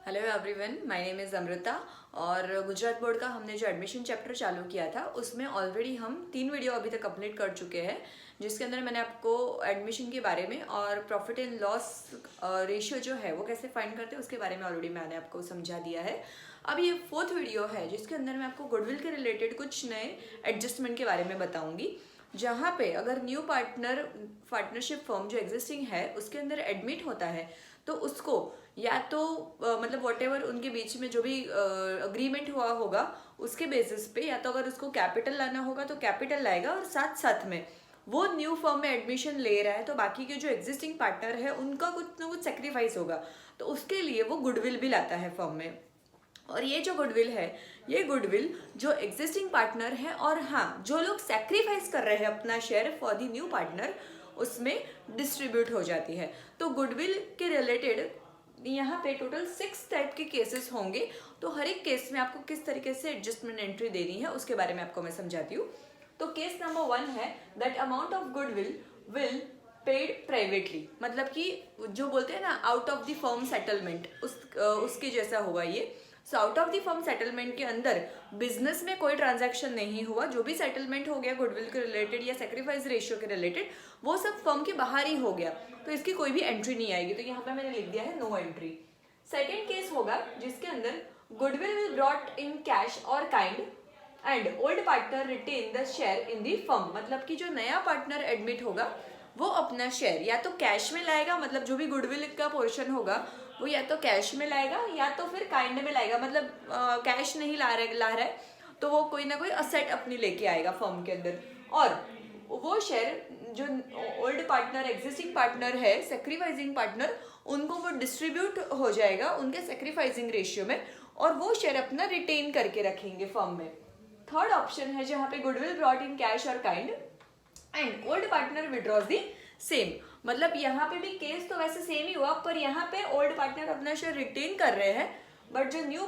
Hello everyone, my name is Amrita. और Gujarat board का हमने जो एडमिशन चैप्टर चालू किया था उसमें ऑलरेडी हम 3 वीडियो अभी तक कंप्लीट कर चुके हैं, जिसके अंदर मैंने आपको एडमिशन के बारे में और प्रॉफिट एंड लॉस रेशियो जो है वो कैसे फाइंड करते हैं उसके बारे में ऑलरेडी मैंने आपको समझा दिया है। अब ये 4th वीडियो है जिसके अंदर मैं आपको गुडविल के रिलेटेड कुछ नए एडजस्टमेंट के बारे में बताऊंगी, जहाँ पे अगर न्यू पार्टनरशिप फर्म जो एग्जिस्टिंग है उसके अंदर एडमिट होता है तो उसको या तो मतलब वॉट एवर उनके बीच में जो भी अग्रीमेंट हुआ होगा उसके बेसिस पे, या तो अगर उसको कैपिटल लाना होगा तो कैपिटल लाएगा, और साथ साथ में वो न्यू फर्म में एडमिशन ले रहा है तो बाकी के जो एग्जिस्टिंग पार्टनर है उनका कुछ ना कुछ सेक्रीफाइस होगा, तो उसके लिए वो गुडविल भी लाता है फर्म में। और ये जो गुडविल है, ये गुडविल जो एग्जिस्टिंग पार्टनर है और हाँ जो लोग सेक्रीफाइस कर रहे हैं अपना share for the new partner, उसमें डिस्ट्रीब्यूट हो जाती है। तो गुडविल के रिलेटेड यहाँ पे टोटल 6 टाइप के केसेस होंगे, तो हर एक केस में आपको किस तरीके से एडजस्टमेंट एंट्री देनी है उसके बारे में आपको मैं समझाती हूँ। तो केस नंबर 1 है that amount of goodwill will paid privately, मतलब कि जो बोलते हैं ना out of the firm settlement, उसके जैसा होगा ये। So out of the firm settlement के अंदर बिजनेस में कोई ट्रांजैक्शन नहीं हुआ, जो भी सेटलमेंट हो गया गुडविल के रिलेटेड या सेक्रीफाइस रेशियो के रिलेटेड वो सब फर्म के बाहर ही हो गया, तो इसकी कोई भी एंट्री नहीं आएगी, तो यहाँ पे मैंने लिख दिया है नो एंट्री। सेकेंड केस होगा जिसके अंदर goodwill will brought in cash और kind and old partner retain the share in the firm, मतलब कि जो नया पार्टनर एडमिट होगा वो अपना शेयर या तो कैश में लाएगा, मतलब जो भी गुडविल का पोर्शन होगा वो या तो कैश में लाएगा या तो फिर काइंड में लाएगा, मतलब कैश नहीं ला रहा है तो वो कोई ना कोई असेट अपनी लेके आएगा फर्म के अंदर, और वो शेयर जो ओल्ड पार्टनर एग्जिस्टिंग पार्टनर है सेक्रीफाइसिंग पार्टनर, उनको वो डिस्ट्रीब्यूट हो जाएगा उनके सेक्रीफाइसिंग रेशियो में, और वो शेयर अपना रिटेन करके रखेंगे फर्म में। थर्ड ऑप्शन है जहाँ पे गुडविल ब्रॉट इन कैश और kind and old partner withdraws the same, मतलब यहाँ पे भी केस तो वैसे सेम ही हुआ, पर यहाँ पे ओल्ड पार्टनर अपना शेयर रिटेन कर रहे हैं, बट जो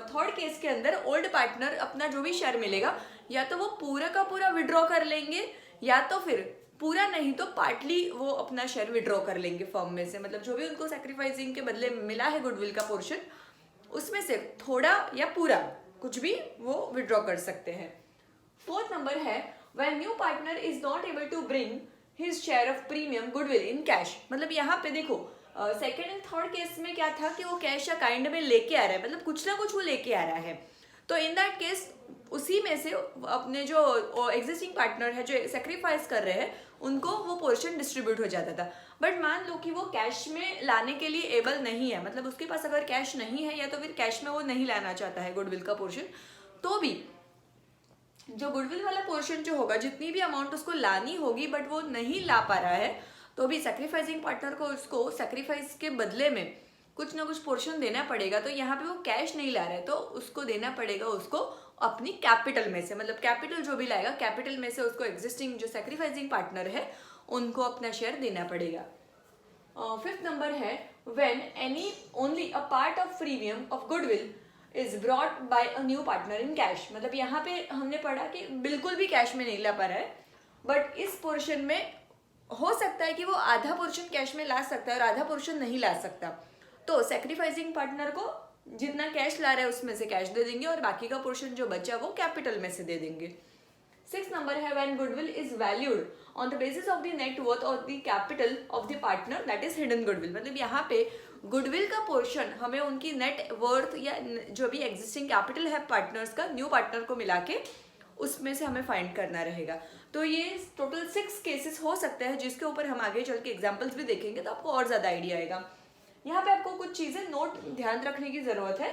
थर्ड केस के अंदर ओल्ड पार्टनर अपना जो भी शेयर मिलेगा या तो वो पूरा का पूरा विड्रॉ कर लेंगे या तो फिर पूरा नहीं तो पार्टली वो अपना शेयर विड्रॉ कर लेंगे फर्म में से, मतलब जो भी उनको सेक्रीफाइसिंग के बदले मिला है गुडविल का पोर्शन उसमें से थोड़ा या पूरा कुछ भी वो विड्रॉ कर सकते हैं। फोर्थ नंबर है when new partner is not able to bring his share of premium goodwill in cash, मतलब यहाँ पे देखो सेकेंड एंड थर्ड केस में क्या था कि वो कैश या काइंड में लेके आ रहा है, मतलब कुछ ना कुछ वो लेके आ रहा है, तो इन दैट केस उसी में से अपने जो एग्जिस्टिंग पार्टनर है जो सेक्रीफाइस कर रहे हैं उनको वो पोर्शन डिस्ट्रीब्यूट हो जाता था। बट मान लो कि वो कैश में लाने के लिए एबल नहीं है, मतलब उसके पास अगर कैश नहीं है या तो फिर कैश में वो नहीं लाना चाहता है गुडविल का पोर्शन, तो भी जो गुडविल वाला पोर्शन जो होगा जितनी भी अमाउंट उसको लानी होगी बट वो नहीं ला पा रहा है, तो भी सेक्रीफाइसिंग पार्टनर को उसको सेक्रीफाइस के बदले में कुछ ना कुछ पोर्शन देना पड़ेगा, तो यहाँ पे वो कैश नहीं ला रहा है तो उसको देना पड़ेगा उसको अपनी कैपिटल में से, मतलब कैपिटल जो भी लाएगा कैपिटल में से उसको एग्जिस्टिंग जो सेक्रीफाइसिंग पार्टनर है उनको अपना शेयर देना पड़ेगा। फिफ्थ नंबर है when any only a part of premium of goodwill is brought by a new partner in cash, मतलब यहाँ पे हमने पढ़ा कि बिल्कुल भी कैश में नहीं ला पा रहा है, बट इस पोर्शन में हो सकता है कि वो आधा पोर्शन कैश में ला सकता है और आधा पोर्शन नहीं ला सकता, तो सेक्रीफाइसिंग पार्टनर को जितना कैश ला रहा है उसमें से कैश दे देंगे और बाकी का पोर्शन जो बचा वो कैपिटल में से दे देंगे। 6 नंबर है when goodwill is valued on the basis of the net worth of the capital of the partner that is hidden goodwill, मतलब यहाँ पे गुडविल का पोर्शन हमें उनकी नेट वर्थ या जो भी एग्जिस्टिंग कैपिटल है पार्टनर्स का न्यू पार्टनर को मिला के उसमें से हमें फाइंड करना रहेगा। तो ये टोटल 6 केसेस हो सकते हैं जिसके ऊपर हम आगे चल के एग्जाम्पल्स भी देखेंगे तो आपको और ज़्यादा आइडिया आएगा। यहाँ पे आपको कुछ चीज़ें नोट ध्यान रखने की ज़रूरत है।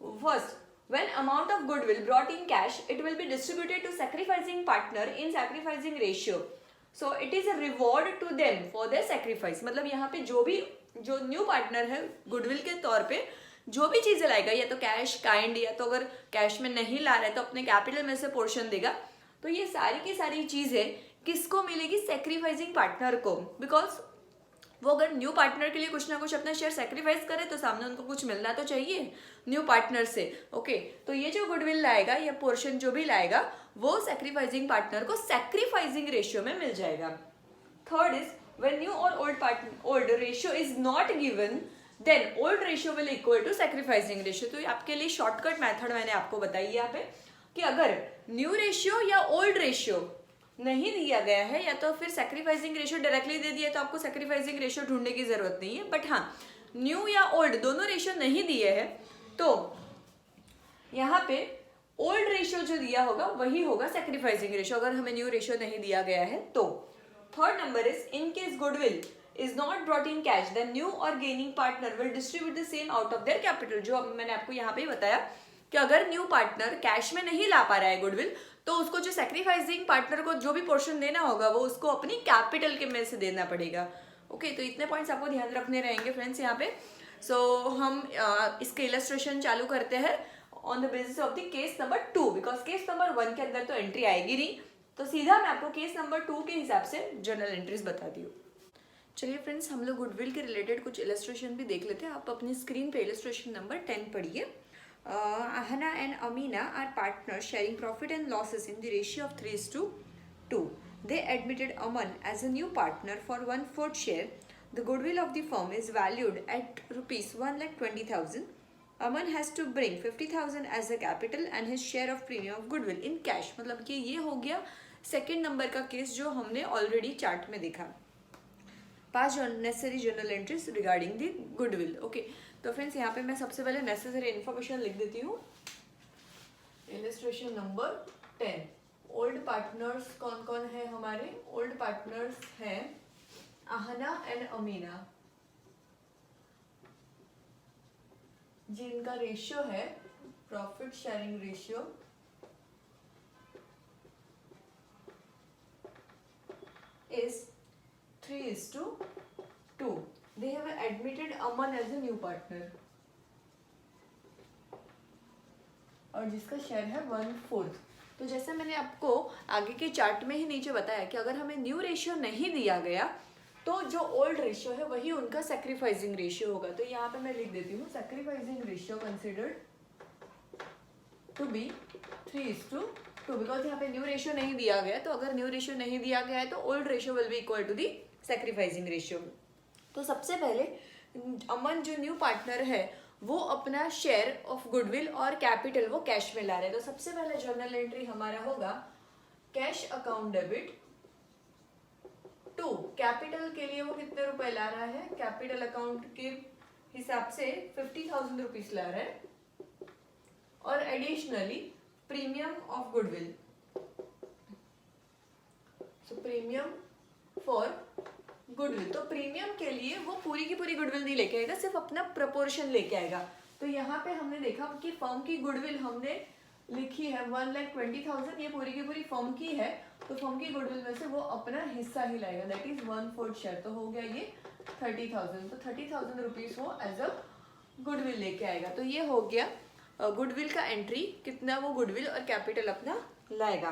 First, when amount of goodwill brought in cash, it will be distributed to sacrificing partner in sacrificing ratio. So it is a reward to them for their sacrifice. मतलब यहाँ पे जो न्यू पार्टनर है गुडविल के तौर पे जो भी चीज़ें लाएगा या तो कैश काइंड या तो अगर कैश में नहीं ला रहा है तो अपने कैपिटल में से पोर्शन देगा, तो ये सारी की सारी चीज़ें किसको मिलेगी? सेक्रीफाइसिंग पार्टनर को, बिकॉज वो अगर न्यू पार्टनर के लिए कुछ ना कुछ अपना शेयर सेक्रीफाइस करे तो सामने उनको कुछ मिलना तो चाहिए न्यू पार्टनर से। ओके, तो ये जो गुडविल लाएगा या पोर्शन जो भी लाएगा वो सेक्रीफाइसिंग पार्टनर को सेक्रीफाइसिंग रेशियो में मिल जाएगा। थर्ड इज व्हेन न्यू और old ratio is not given then old ratio will equal to sacrificing ratio. तो आपके लिए शॉर्टकट मेथड मैंने आपको बताई यहाँ पे कि अगर न्यू रेशियो या ओल्ड रेशियो नहीं दिया गया है या तो फिर सेक्रीफाइसिंग रेशियो डायरेक्टली दे दिया तो आपको सेक्रीफाइसिंग रेशियो ढूंढने की जरूरत नहीं है। बट हाँ, न्यू या ओल्ड दोनों रेशियो नहीं दिए हैं तो यहाँ पे ओल्ड रेशियो जो दिया होगा वही होगा सेक्रीफाइसिंग रेशियो, अगर हमें न्यू रेशियो नहीं दिया गया है तो। Third number is in case goodwill is not brought in cash then new और gaining partner will distribute the same out of their capital. जो मैंने आपको यहाँ पे बताया कि अगर न्यू पार्टनर कैश में नहीं ला पा रहा है गुडविल तो उसको जो सेक्रीफाइसिंग पार्टनर को जो भी पोर्शन देना होगा वो उसको अपनी कैपिटल के में से देना पड़ेगा। ओके, तो इतने पॉइंट्स आपको ध्यान रखने रहेंगे फ्रेंड्स यहाँ पे। सो हम इसके इलस्ट्रेशन चालू करते हैं on the basis of the case number 2, because case number 1 के अंदर तो एंट्री आएगी नहीं, तो सीधा मैं आपको केस नंबर 2 के हिसाब से जर्नल एंट्रीज बताती हूँ। चलिए फ्रेंड्स, हम लोग गुडविल के रिलेटेड कुछ इलस्ट्रेशन भी देख लेते हैं। आप अपनी स्क्रीन पे इलस्ट्रेशन नंबर 10 पढ़िए। Ahana and Amina are partners sharing profit and losses in the ratio of 3:2. They admitted Aman as a new partner for 1/4 share. The goodwill of the firm is valued at rupees 1,20,000. Aman has to bring 50,000 as a capital and his share of premium of goodwill in cash. मतलब कि ये हो गया second number का case जो हमने already chart में देखा। पास necessary journal entries regarding the goodwill. Okay, तो फ्रेंड्स यहाँ पे मैं सबसे पहले नेसेसरी इन्फॉर्मेशन लिख देती हूँ। इलस्ट्रेशन नंबर 10, ओल्ड पार्टनर्स कौन कौन है हमारे? ओल्ड पार्टनर्स हैं आहना एंड अमीना, जिनका रेशियो है profit sharing ratio is 3:2. They have admitted Aman as a new partner और जिसका शेयर है 1/4। तो जैसे मैंने आपको आगे के चार्ट में ही नीचे बताया कि अगर हमें न्यू रेशियो नहीं दिया गया तो जो ओल्ड रेशियो है वही उनका सेक्रीफाइसिंग रेशियो होगा। तो यहाँ पे मैं लिख देती हूँ sacrificing ratio considered to be 3:2, because यहाँ पे न्यू रेशियो नहीं दिया गया। तो अगर न्यू रेशियो नहीं दिया गया है तो old ratio will be equal to the sacrificing ratio. तो सबसे पहले अमन जो न्यू पार्टनर है वो अपना शेयर ऑफ गुडविल और कैपिटल वो कैश में ला रहे हैं। तो सबसे पहले जर्नल एंट्री हमारा होगा cash account debit to capital के लिए वो कितने रुपए ला रहा है? कैपिटल अकाउंट के हिसाब से 50,000 रुपीज ला रहा है और additionally premium of goodwill. So premium for goodwill, तो प्रीमियम के लिए वो पूरी की पूरी गुडविल नहीं लेके आएगा, सिर्फ अपना प्रपोर्शन लेके आएगा। तो यहाँ पे हमने देखा कि फर्म की गुडविल हमने लिखी है 1,20,000, ये पूरी की पूरी फर्म की है। तो फर्म की गुडविल में से वो अपना हिस्सा ही लाएगा, दैट इज 1/4 शेयर। तो हो गया ये 30,000। तो 30,000 रुपीज वो एज अ गुडविल लेके आएगा। तो ये हो गया गुडविल का एंट्री, कितना वो गुडविल और कैपिटल अपना लाएगा।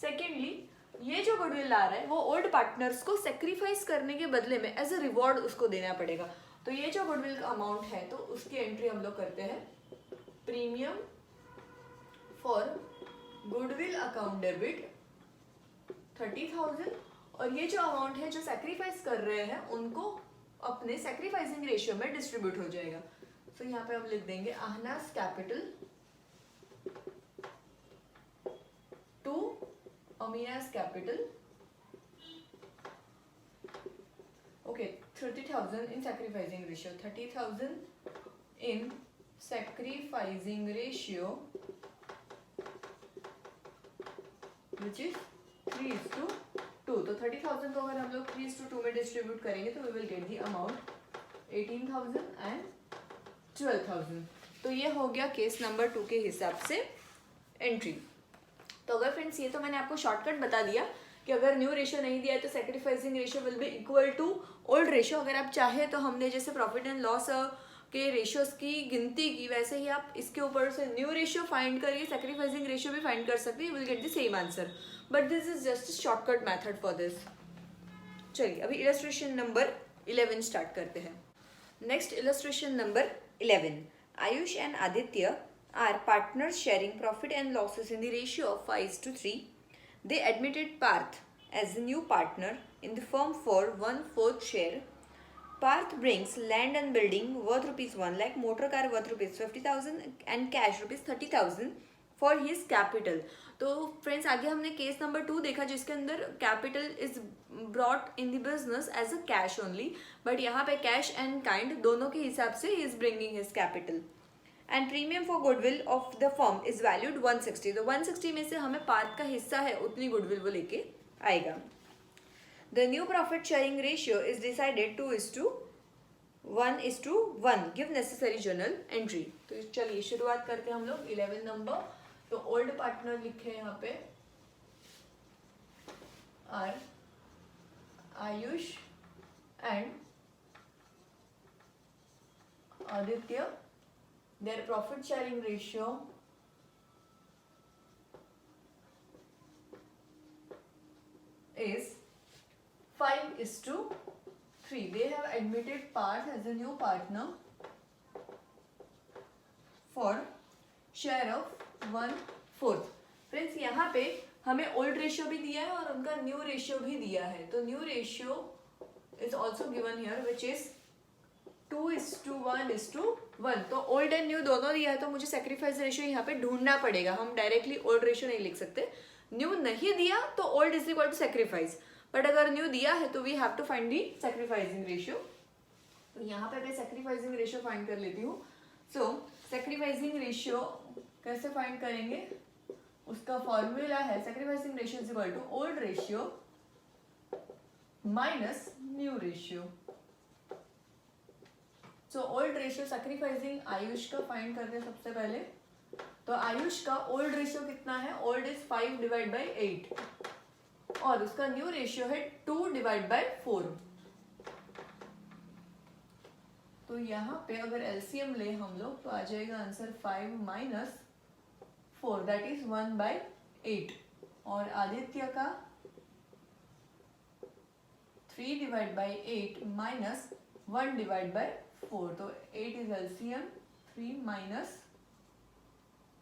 सेकेंडली, ये जो गुडविल ला रहा है वो ओल्ड पार्टनर्स को सेक्रीफाइस करने के बदले में एज अ रिवॉर्ड उसको देना पड़ेगा। तो ये जो गुडविल का अमाउंट है तो उसकी एंट्री हम लोग करते हैं premium for goodwill account debit 30,000, और ये जो अमाउंट है जो सेक्रीफाइस कर रहे हैं उनको अपने सेक्रीफाइसिंग रेशियो में डिस्ट्रीब्यूट हो जाएगा। तो यहाँ पे हम लिख देंगे आहनास कैपिटल टू अमीनास capital. Okay, 30,000 in sacrificing ratio, 30,000 in sacrificing ratio which is 3:2। तो 30,000 को अगर हम लोग 3:2 में डिस्ट्रीब्यूट करेंगे तो we will get the amount 18,000 and 12,000। तो ये हो गया केस नंबर 2 के हिसाब से एंट्री। तो अगर फ्रेंड्स ये तो मैंने आपको शॉर्टकट बता दिया कि अगर न्यू रेशियो नहीं दिया है तो sacrificing ratio will be equal to old ratio. अगर आप चाहे तो हमने जैसे प्रॉफिट एंड लॉस के रेशियोज की गिनती की वैसे ही आप इसके ऊपर से न्यू रेशियो फाइंड करके सेक्रीफाइसिंग रेशियो भी फाइंड कर सकते हैं, you will get the same answer, but this is just shortcut method for this. चलिए अभी इलस्ट्रेशन नंबर 11 स्टार्ट करते हैं। Next illustration number 11, Ayush and Aditya are partners sharing profit and losses in the ratio of 5:3. They admitted Parth as the new partner in the firm for 1/4 share. Parth brings land and building worth rupees 1 lakh, motor car worth rupees 50,000 and cash rupees 30,000 for his capital. तो friends आगे हमने case number 2 देखा जिसके अंदर capital is brought in the business as a cash only, but यहाँ पे cash and kind दोनों के हिसाब से ही is bringing his capital. And premium for goodwill of the firm is valued 160. तो 160 में से हमें पार्थ का हिस्सा है उतनी गुडविल वो लेके आएगा. The new profit sharing ratio is decided 2:1:1. Give necessary journal entry. तो चलिए शुरुआत करते हैं हम लोग 11 नंबर. तो ओल्ड पार्टनर लिखे यहाँ पे are Ayush and Aditya. Their profit sharing ratio is 5:3. They have admitted Parth as a new partner for share of 1/4. Friends यहाँ पे हमें ओल्ड रेशियो भी दिया है और उनका न्यू रेशियो भी दिया है. तो new ratio is also given here which is 2:1:1. तो ओल्ड एंड न्यू दोनों दिया है तो मुझे सेक्रीफाइस रेशियो यहाँ पे ढूंढना पड़ेगा. हम डायरेक्टली ओल्ड रेशियो नहीं लिख सकते. न्यू नहीं दिया तो old is equal to sacrifice, but अगर न्यू दिया है तो we have to find the sacrificing ratio. तो यहाँ पे मैं सेक्रीफाइसिंग रेशियो फाइंड कर लेती हूँ. सो सेक्रीफाइसिंग रेशियो कैसे फाइंड करेंगे, उसका फॉर्मूला है sacrificing ratio is equal to old ratio minus new ratio. So old ratio sacrificing Ayush का फाइंड करते हैं सबसे पहले. तो आयुष का ओल्ड रेशियो कितना है, ओल्ड इज 5/8 और उसका न्यू रेशियो है 2/4. तो यहाँ पे अगर एलसीएम ले हम लोग तो आ जाएगा आंसर 5 - 4 दैट इज 1/8. और आदित्य का 3/8 माइनस 1/4. तो 8 इज एलसीएम 3 -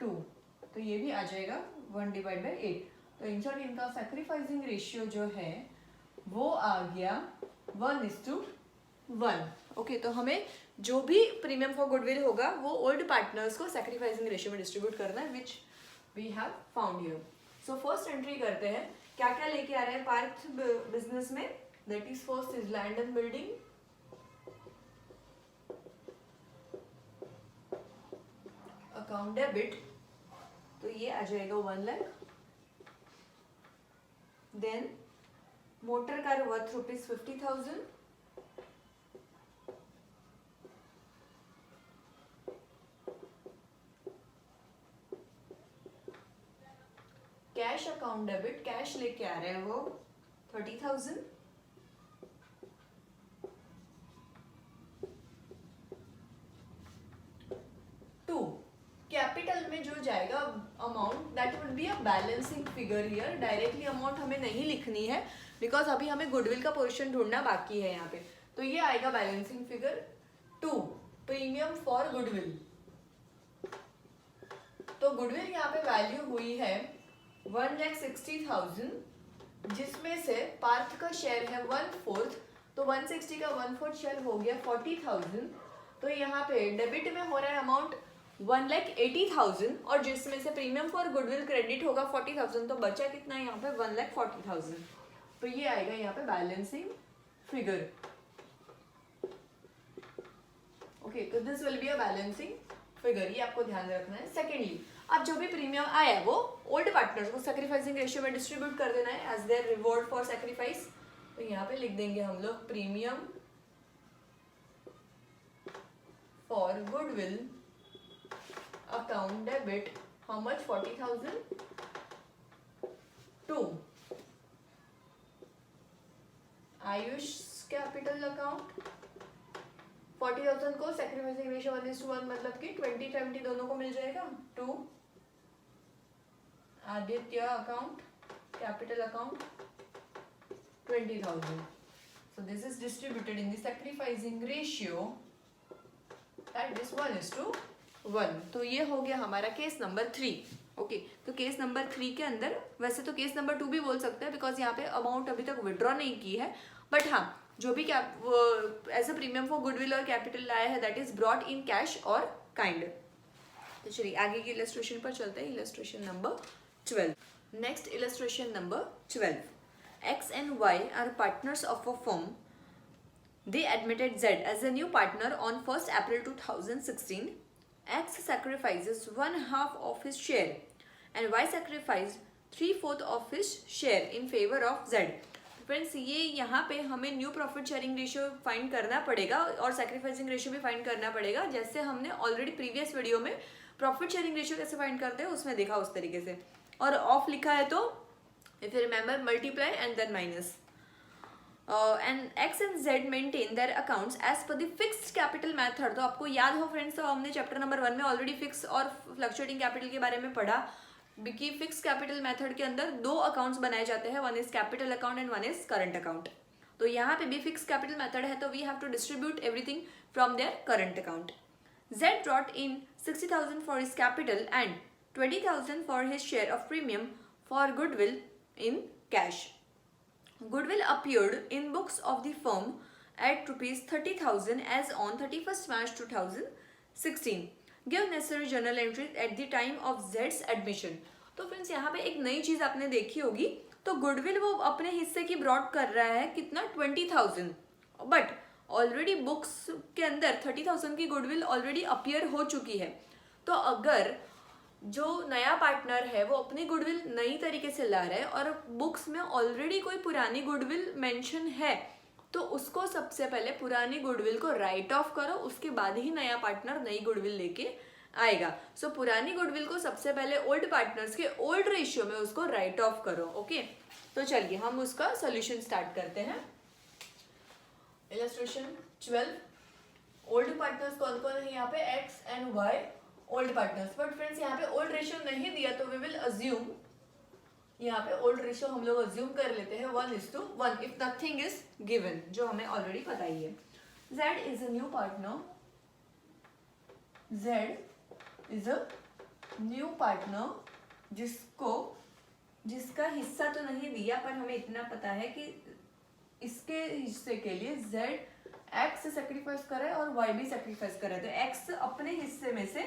2. तो ये भी आ जाएगा 1/8. तो इन शॉर्ट इनका सैक्रिफाइसिंग रेशियो जो है वो आ गया 1:1. ओके, तो हमें जो भी प्रीमियम फॉर गुडविल होगा वो ओल्ड पार्टनर्स को सैक्रिफाइसिंग रेशियो में डिस्ट्रीब्यूट करना है, which we have found here. So first entry करते हैं. क्या क्या लेके आ रहे हैं पार्थ बिजनेस में. That is first is land and building, account debit. तो ये आ जाएगा 1 lakh. Then motor car worth rupees 50,000. Cash account debit, cash लेके आ रहे हैं वो 30,000. कैपिटल में जो जाएगा amount that would be a balancing figure here. Directly amount हमें नहीं लिखनी है बिकॉज अभी हमें गुडविल का पोर्शन ढूंढना बाकी है यहाँ पे. तो ये आएगा balancing figure 2 premium for goodwill. तो गुडविल यहाँ पे वैल्यू हुई है 1,60,000 जिसमें से पार्थ का शेयर है 1/4. तो 160 का 1/4 शेयर हो गया 40,000. तो यहाँ पे डेबिट में हो रहा है अमाउंट 1,80,000 और जिसमें से प्रीमियम फॉर गुडविल क्रेडिट होगा 40,000. तो बचा कितना है यहाँ पे 1,40,000. तो ये आएगा यहाँ पे बैलेंसिंग फिगर. ओके, तो this will be a balancing figure. ये आपको ध्यान रखना है. सेकेंडली, अब जो भी प्रीमियम आया वो ओल्ड पार्टनर्स को सैक्रिफाइसिंग रेशियो में डिस्ट्रीब्यूट कर देना है as their reward for sacrifice. तो यहाँ पे लिख देंगे हम लोग premium for goodwill account debit how much 40,000 to Ayush capital account 40,000 को सैक्रिफाइसिंग रेशियो 1:1 मतलब कि 20-20 दोनों को मिल जाएगा. To Aditya account capital account 20,000. so this is distributed in the sacrificing ratio that is 1:1. तो ये हो गया हमारा केस नंबर 3. ओके, तो केस नंबर 3 के अंदर वैसे तो केस नंबर 2 भी बोल सकते हैं बिकॉज यहाँ पे अमाउंट अभी तक विड्रॉ नहीं की है, बट हाँ जो भी as a premium for goodwill और कैपिटल लाया है that is brought in cash और काइंड। तो चलिए आगे की इलस्ट्रेशन पर चलते हैं, illustration number 12। Next illustration number 12, X and Y are partners of a firm. They admitted Z as a new partner on 1st April 2016. X sacrifices 1/2 of his share and Y sacrificed 3/4 of his share in favor of Z. Friends ये यहाँ पे हमें new profit sharing ratio find करना पड़ेगा और sacrificing ratio भी find करना पड़ेगा, जैसे हमने ऑलरेडी प्रीवियस वीडियो में प्रॉफिट शेयरिंग रेशियो कैसे फाइंड करते हैं उसमें देखा उस तरीके से। और ऑफ लिखा है तो if you remember multiply and then minus. And X and Z maintain their accounts as per the fixed capital method. तो आपको याद हो फ्रेंड्स, तो हमने चैप्टर नंबर 1 में ऑलरेडी फिक्स और फ्लक्चुएटिंग कैपिटल के बारे में पढ़ा कि फिक्स कैपिटल मेथड के अंदर 2 अकाउंट्स बनाए जाते हैं, one is capital account and one is current account. तो यहाँ पे भी फिक्स कैपिटल मेथड है तो we have to distribute everything from their current account. Z brought in 60,000 for his capital and 20,000 for his share of premium for goodwill in cash. Goodwill appeared in books of the firm at rupees 30,000 as on 31st March 2016. Give necessary journal entries at the time of Z's admission. तो friends यहाँ पे एक नई चीज आपने देखी होगी, तो गुडविल वो अपने हिस्से की ब्रॉड कर रहा है कितना 20,000, बट ऑलरेडी बुक्स के अंदर 30,000 की गुडविल ऑलरेडी अपीयर हो चुकी है। तो अगर जो नया पार्टनर है वो अपनी गुडविल नई तरीके से ला रहा है और बुक्स में ऑलरेडी कोई पुरानी गुडविल मेंशन है, तो उसको सबसे पहले पुरानी गुडविल को राइट ऑफ करो, उसके बाद ही नया पार्टनर नई गुडविल लेके आएगा। सो पुरानी गुडविल को सबसे पहले ओल्ड पार्टनर्स के ओल्ड रेशियो में उसको राइट ऑफ करो। ओके, तो चलिए हम उसका सोल्यूशन स्टार्ट करते हैं। इलस्ट्रेशन 12, ओल्ड पार्टनर्स कौन कौन है यहाँ पे, X and Y old partners. But friends यहाँ पे ओल्ड रेशियो नहीं दिया तो वी विल अज्यूम, यहाँ पे ओल्ड रेशियो हम लोग अज्यूम कर लेते हैं 1:1 इफ नथिंग इज गिवन, जो हमें ऑलरेडी पता ही है। Z is a new partner, Z is a new partner जिसका हिस्सा तो नहीं दिया, पर हमें इतना पता है कि इसके हिस्से के लिए Z X सेक्रीफाइस करे और Y भी सेक्रीफाइस करे। तो X अपने हिस्से में से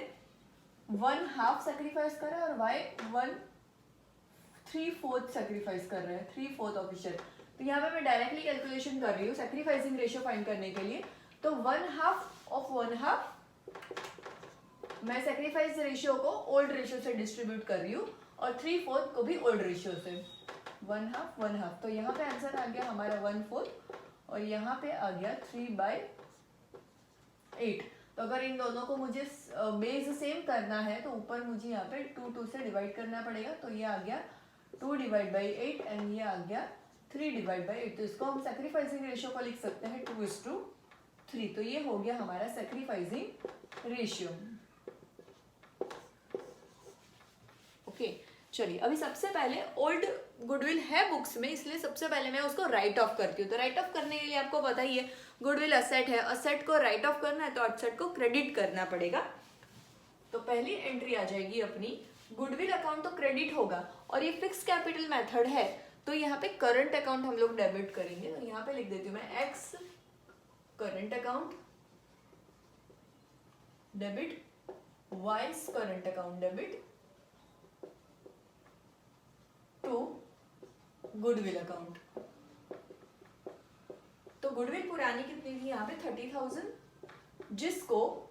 1/2 सेक्रीफाइस करे और Y 1/3/4 सेक्रीफाइस कर रहे हैं, 3/4 ऑफिशियल। तो यहाँ पे मैं डायरेक्टली कैलकुलेशन कर रही हूँ सेक्रीफाइसिंग रेशियो फाइंड करने के लिए। तो 1/2 ऑफ 1/2 मैं सेक्रीफाइस रेशियो को ओल्ड रेशियो से डिस्ट्रीब्यूट कर रही हूँ और 3/4 को भी ओल्ड रेशियो से, 1/2 तो यहाँ पे आंसर आ गया हमारा 1/4 और यहाँ पे आ गया 3/8। तो अगर इन दोनों को मुझे बेस सेम करना है तो ऊपर मुझे यहाँ पे 2 से डिवाइड करना पड़ेगा। तो ये आ गया 2/8 एंड ये आ गया 3/8। तो इसको हम सेक्रीफाइसिंग रेशियो को लिख सकते हैं 2:3। तो ये हो गया हमारा सेक्रीफाइसिंग रेशियो। ओके, चलिए अभी सबसे पहले ओल्ड गुडविल है बुक्स में, इसलिए सबसे पहले मैं उसको राइट ऑफ करती हूँ। तो राइट ऑफ करने के लिए आपको पता ही है गुडविल असेट है, असेट को राइट ऑफ करना है तो असेट को क्रेडिट करना पड़ेगा। तो पहली एंट्री आ जाएगी अपनी गुडविल अकाउंट, तो क्रेडिट होगा और ये फिक्स कैपिटल मेथड है तो यहाँ पे करंट अकाउंट हम लोग डेबिट करेंगे। तो यहाँ पे लिख देती हूँ मैं X current account debit, Y's current account debit to goodwill account. तो गुडविल पुरानी कितनी थी यहाँ पे 30,000, जिसको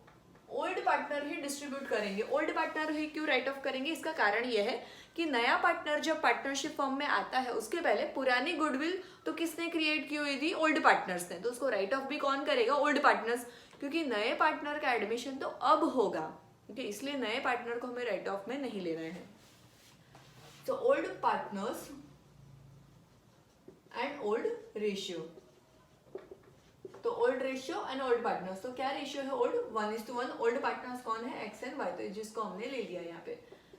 ओल्ड पार्टनर ही डिस्ट्रीब्यूट करेंगे। ओल्ड पार्टनर ही क्यों राइट ऑफ करेंगे, इसका कारण यह है कि नया पार्टनर जब पार्टनरशिप फर्म में आता है उसके पहले पुरानी गुडविल तो किसने क्रिएट की हुई थी, ओल्ड पार्टनर्स ने। तो उसको राइट ऑफ भी कौन करेगा, ओल्ड पार्टनर्स, क्योंकि नए पार्टनर का एडमिशन तो अब होगा। ओके, इसलिए नए पार्टनर को हमें राइट ऑफ में नहीं लेना है। तो old partners and old ratio, तो old ratio and old partners. तो क्या रेशियो है ओल्ड, 1:1। ओल्ड पार्टनर्स कौन है, एक्स एंड वाई, तो जिसको हमने ले लिया यहाँ पे।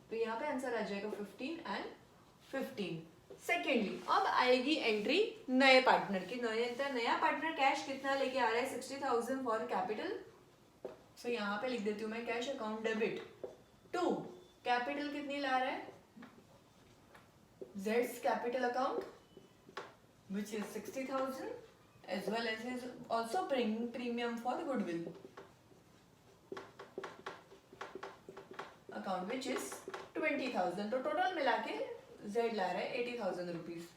तो यहाँ पे आंसर आ जाएगा 15 एंड 15। सेकेंडली अब आएगी एंट्री नए पार्टनर की। नया पार्टनर कैश कितना लेके आ रहा है, 60,000 फॉर कैपिटल। सो यहाँ पे लिख देती हूँ मैं cash account debit to capital कितनी ला रहा है, Z's capital account which is 60,000 as well as he is also bringing premium for goodwill account which is 20,000. तो टोटल मिला के Z ला रहा है 80,000 रुपीज।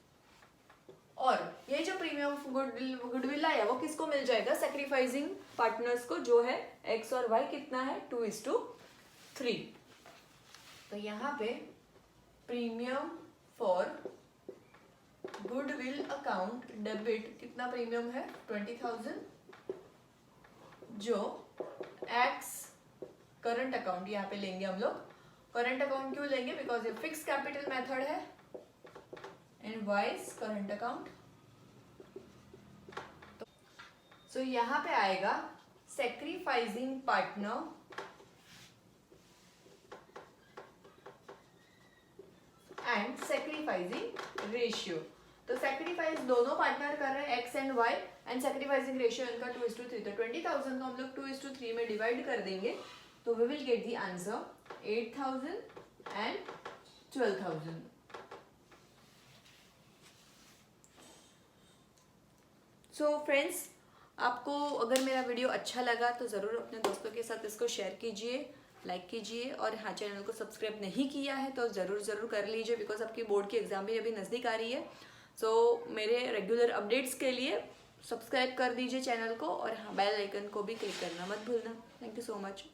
और ये जो प्रीमियम गुडविल आया वो किसको मिल जाएगा? सैक्रिफाइसिंग पार्टनर्स को, जो है X और Y कितना है 2:3। तो यहाँ पे premium for goodwill account debit कितना प्रीमियम है? 20,000, जो X करंट अकाउंट यहाँ पे लेंगे हम लोग। करंट अकाउंट क्यों लेंगे? बिकॉज ये फिक्स कैपिटल मेथड है एंड वाइज करंट अकाउंट। सो यहाँ पे आएगा sacrificing partner and sacrificing ratio. तो सैक्रिफाइस दोनों पार्टनर कर रहे हैं X and Y and sacrificing ratio इनका 2:3। तो 20,000 को हम लोग 2:3 में डिवाइड कर देंगे तो we will get the answer 8,000 and 12,000। So friends, आपको अगर मेरा वीडियो अच्छा लगा तो ज़रूर अपने दोस्तों के साथ इसको शेयर कीजिए, लाइक कीजिए, और हाँ, चैनल को सब्सक्राइब नहीं किया है तो ज़रूर कर लीजिए बिकॉज आपकी बोर्ड की एग्ज़ाम भी अभी नज़दीक आ रही है। सो मेरे रेगुलर अपडेट्स के लिए सब्सक्राइब कर दीजिए चैनल को, और हाँ, बेल आइकन को भी क्लिक करना मत भूलना। Thank you so much.